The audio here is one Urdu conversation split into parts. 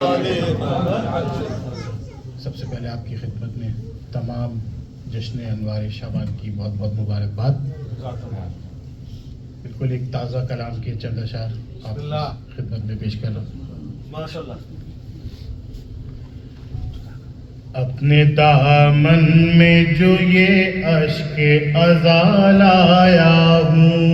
سب سے پہلے آپ کی خدمت میں تمام جشن انوار شعبان کی بہت بہت مبارکباد۔ بالکل ایک تازہ کلام کے چند اشعار آپ کی خدمت میں پیش کر رہا ہوں۔ ماشاءاللہ۔ اپنے دامن میں جو یہ اشک ازاں لایا ہوں،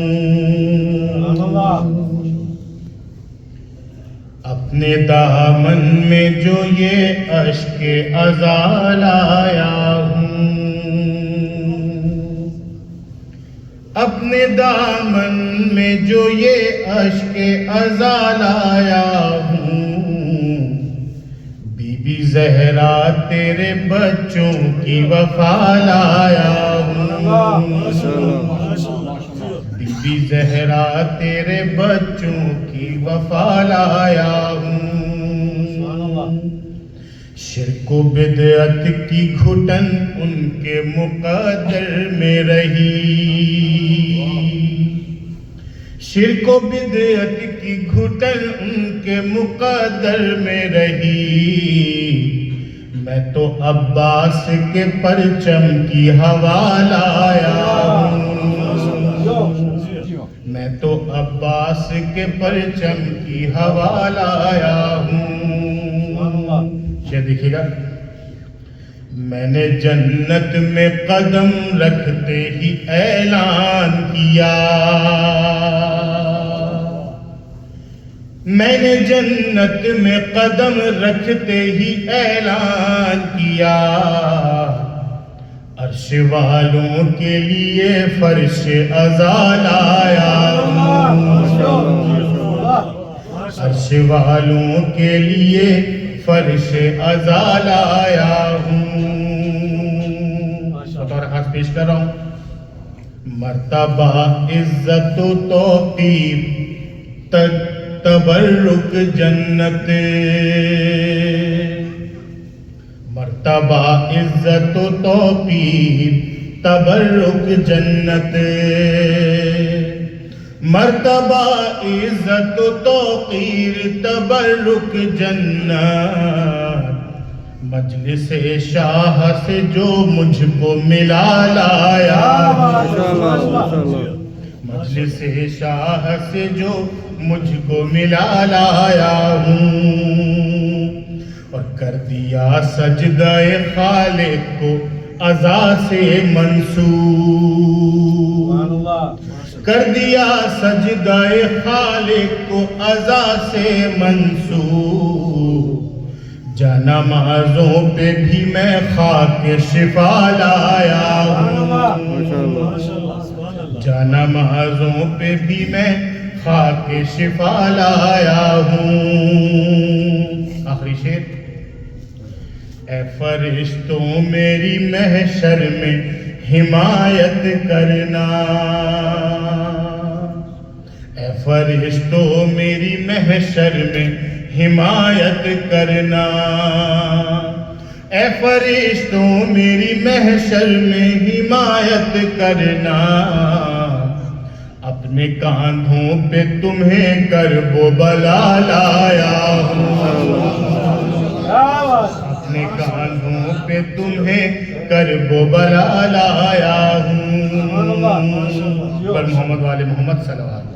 اپنے دامن میں جو یہ اشک ازاں لایا ہوں، اپنے دامن میں جو یہ اشک ازاں لایا ہوں، بی بی زہرا تیرے بچوں کی وفا لایا ہوں، بی بی زہرا تیرے بچوں کی وفا لایا ہوں، شرک و بدعت کی گھٹن ان کے مقدر میں رہی، شرک و بدعت کی گھٹن ان کے مقدر میں رہی، میں تو عباس کے پرچم کی ہوا لایا ہوں، میں تو عباس کے پرچم کی ہوا لایا ہوں۔ شعر دیکھیے گا، میں نے جنت میں قدم رکھتے ہی اعلان کیا، میں نے جنت میں قدم رکھتے ہی اعلان کیا، عرش والوں کے لیے فرش ازاں لایا ہوں، عرش والوں کے لیے فرش ازاں لایا ہوں۔ بطور خاص پیش کر رہا ہوں، مرتبہ عزت و توقیر تبرک جنت، مرتبہ عزت و توقیر تبرک جنت، مرتبہ عزت و توقیر تبرک جنت، مجلس شاہ سے جو مجھ کو ملا لایا، مجلس شاہ سے جو مجھ کو ملا لایا ہوں، اور کر دیا سجدہ خالق کو عزا سے منسوب، کر دیا سجدہ خالق کو عزا سے منسوب، جا نمازوں پہ بھی میں خاک شفا لایا ہوں، جا نمازوں پہ بھی میں خاک شفا لایا ہوں۔ آخری شعر، اے فرشتوں میری محشر میں حمایت کرنا، اے فرشتوں میری محشر میں حمایت کرنا، اے فرشتوں میری محشر میں حمایت کرنا، اپنے کاندھوں پہ تمہیں کرب و بلا لایا ہوں، اپنے کاندھوں پہ تمہیں کرب و بلا لایا ہوں، پر محمد والے محمد صلی اللہ علیہ وسلم۔